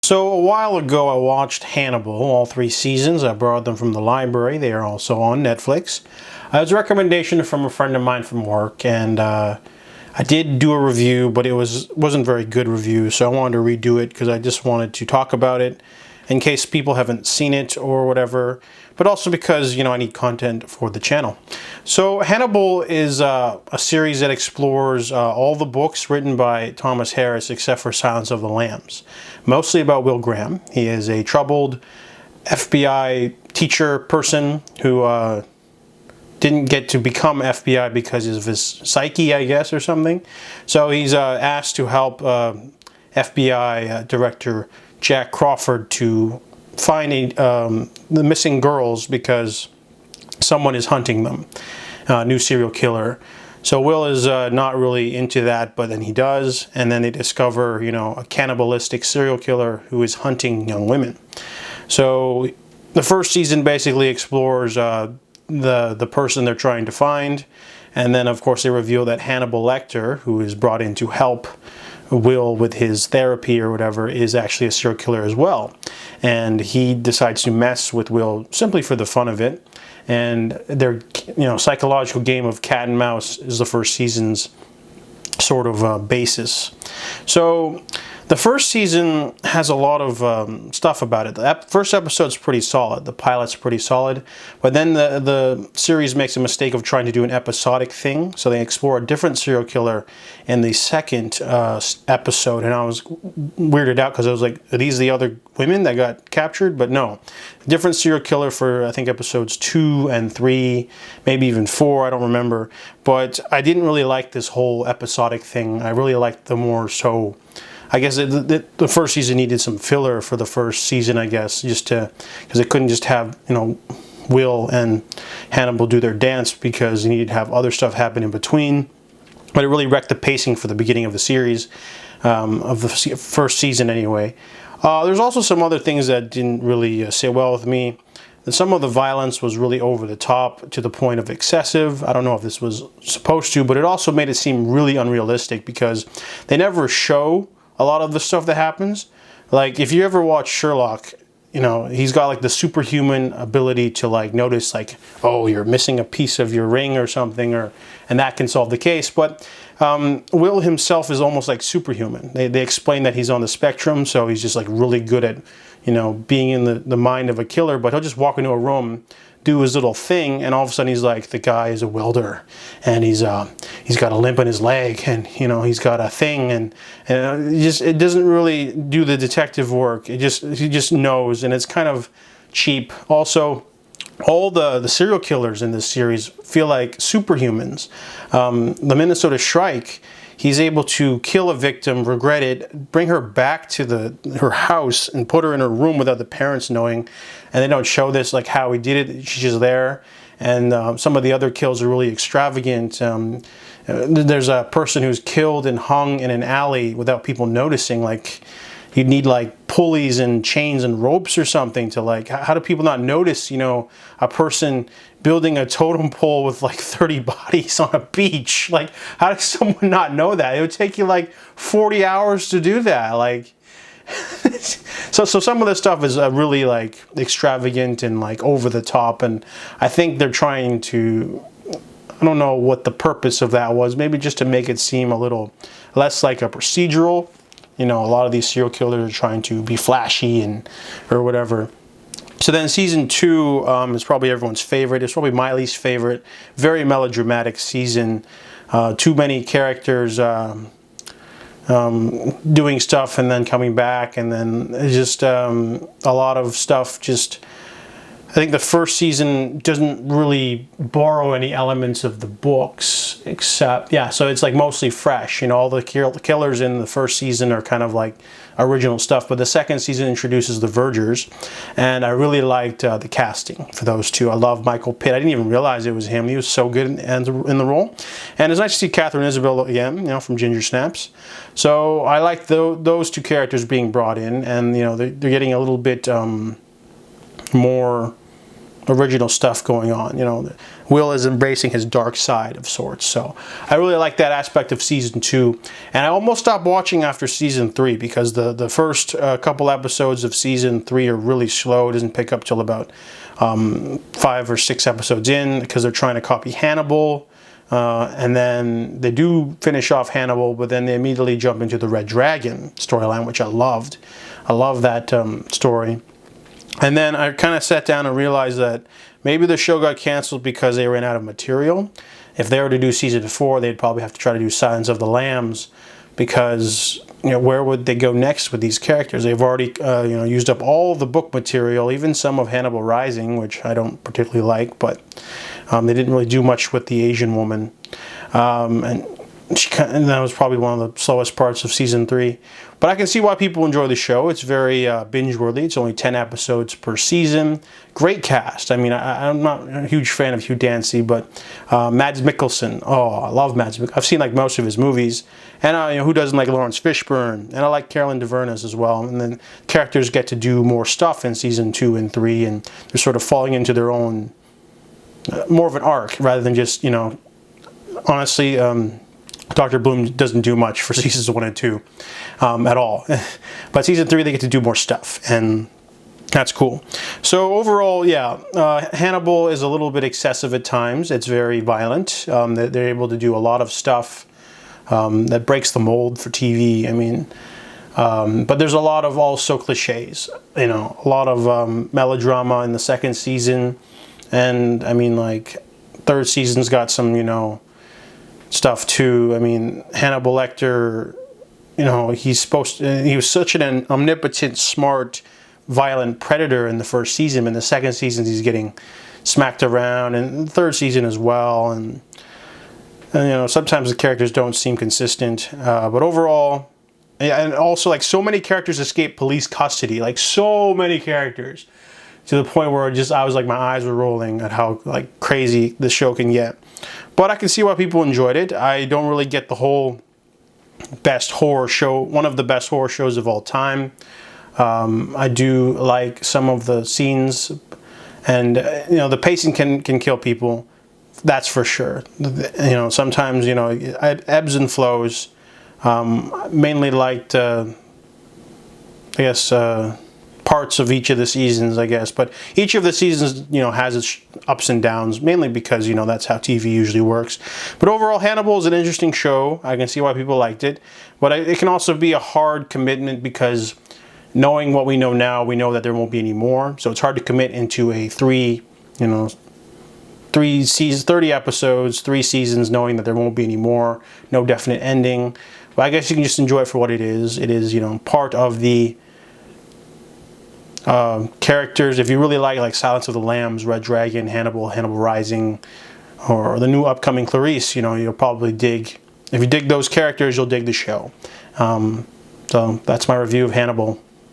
So a while ago I watched Hannibal, all 3 seasons. I borrowed them from the library. They are also on Netflix. It was a recommendation from a friend of mine from work, and I did do a review, but it wasn't a very good review, so I wanted to redo it because I just wanted to talk about it in case people haven't seen it or whatever, but also because, I need content for the channel. So Hannibal is a series that explores all the books written by Thomas Harris except for Silence of the Lambs. Mostly about Will Graham. He is a troubled FBI teacher person who didn't get to become FBI because of his psyche, I guess, or something. So he's asked to help FBI Director Jack Crawford to find the missing girls because someone is hunting them, a new serial killer. So Will is not really into that, but then he does, and then they discover, a cannibalistic serial killer who is hunting young women. So the first season basically explores the person they're trying to find, and then of course they reveal that Hannibal Lecter, who is brought in to help Will with his therapy or whatever, is actually a serial killer as well. And he decides to mess with Will simply for the fun of it. And their psychological game of cat and mouse is the first season's sort of basis. So the first season has a lot of stuff about it. The first episode's pretty solid. The pilot's pretty solid. But then the series makes a mistake of trying to do an episodic thing. So they explore a different serial killer in the second episode. And I was weirded out because I was like, are these the other women that got captured? But no. Different serial killer for, I think, episodes 2 and 3, maybe even 4, I don't remember. But I didn't really like this whole episodic thing. I really liked the more so... I guess the first season needed some filler for the first season, I guess, just because it couldn't just have, Will and Hannibal do their dance because you needed to have other stuff happen in between. But it really wrecked the pacing for the beginning of the series, of the first season anyway. There's also some other things that didn't really sit well with me. Some of the violence was really over the top to the point of excessive. I don't know if this was supposed to, but it also made it seem really unrealistic because they never show a lot of the stuff that happens. Like, if you ever watch Sherlock, he's got like the superhuman ability to like notice like, oh, you're missing a piece of your ring or something, and that can solve the case. But Will himself is almost like superhuman. They explain that he's on the spectrum, so he's just like really good at, being in the mind of a killer, but he'll just walk into a room, do his little thing, and all of a sudden he's like, the guy is a welder, and he's got a limp in his leg, and he's got a thing, and it doesn't really do the detective work. He just knows, and it's kind of cheap. Also, all the serial killers in this series feel like superhumans. The Minnesota Shrike, he's able to kill a victim, regret it, bring her back to her house and put her in her room without the parents knowing. And they don't show this, like how he did it. She's just there. And some of the other kills are really extravagant. There's a person who's killed and hung in an alley without people noticing. Like, you'd need like pulleys and chains and ropes or something to like, how do people not notice, a person building a totem pole with like 30 bodies on a beach? Like, how does someone not know that? It would take you like 40 hours to do that. Like, so some of this stuff is really like extravagant and like over the top. And I think they're trying to, I don't know what the purpose of that was. Maybe just to make it seem a little less like a procedural. A lot of these serial killers are trying to be flashy or whatever. So then season 2 is probably everyone's favorite. It's probably my least favorite. Very melodramatic season. Too many characters doing stuff and then coming back, and then just a lot of stuff just... I think the first season doesn't really borrow any elements of the books, except, so it's like mostly fresh. All the killers in the first season are kind of like original stuff, but the second season introduces the Vergers, and I really liked the casting for those two. I love Michael Pitt. I didn't even realize it was him. He was so good in the role. And it's nice to see Catherine Isabel again, from Ginger Snaps. So I like those two characters being brought in, and they're getting a little bit more original stuff going on. You know, Will is embracing his dark side of sorts. So I really like that aspect of season 2. And I almost stopped watching after season 3 because the first couple episodes of season 3 are really slow. It doesn't pick up till about 5 or 6 episodes in because they're trying to copy Hannibal. And then they do finish off Hannibal, but then they immediately jump into the Red Dragon storyline, which I loved. I love that story. And then I kind of sat down and realized that maybe the show got canceled because they ran out of material. If they were to do season 4, they'd probably have to try to do Silence of the Lambs, because, you know, where would they go next with these characters? They've already you know, used up all the book material, even some of Hannibal Rising, which I don't particularly like, but they didn't really do much with the Asian woman. And that was probably one of the slowest parts of season 3. But I can see why people enjoy the show. It's very binge-worthy. It's only 10 episodes per season. Great cast. I mean, I'm not a huge fan of Hugh Dancy, but Mads Mikkelsen. Oh, I love Mads Mikkelsen. I've seen like most of his movies. And you know, who doesn't like Lawrence Fishburne? And I like Carolyn DeVernes as well. And then characters get to do more stuff in season 2 and 3, and they're sort of falling into their own, more of an arc rather than just, you know, honestly, Dr. Bloom doesn't do much for seasons 1 and 2 at all. But season 3, they get to do more stuff, and that's cool. So overall, yeah, Hannibal is a little bit excessive at times. It's very violent. They're able to do a lot of stuff that breaks the mold for TV. I mean, but there's a lot of also cliches. You know, a lot of melodrama in the second season. And, I mean, like, third season's got some, you know, stuff too. I mean, Hannibal Lecter, you know, he was such an omnipotent, smart, violent predator in the first season. In the second season, he's getting smacked around, and the third season as well. And you know, sometimes the characters don't seem consistent. But overall, and also, like, so many characters escape police custody. Like, so many characters, to the point where I was like, my eyes were rolling at how, like, crazy the show can get. But I can see why people enjoyed it. I don't really get the whole best horror show, one of the best horror shows of all time. I do like some of the scenes, and you know, the pacing can kill people. That's for sure. You know, sometimes, you know, it ebbs and flows. Mainly liked, I guess, parts of each of the seasons, I guess. But each of the seasons, you know, has its ups and downs, mainly because, you know, that's how TV usually works. But overall, Hannibal is an interesting show. I can see why people liked it. But it can also be a hard commitment, because knowing what we know now, we know that there won't be any more. So it's hard to commit into a 3 seasons, 30 episodes, 3 seasons, knowing that there won't be any more, no definite ending. But I guess you can just enjoy it for what it is. It is, you know, part of the characters. If you really like Silence of the Lambs, Red Dragon, Hannibal Rising, or the new upcoming Clarice, you know, you'll probably dig. If you dig those characters, you'll dig the show. So that's my review of Hannibal.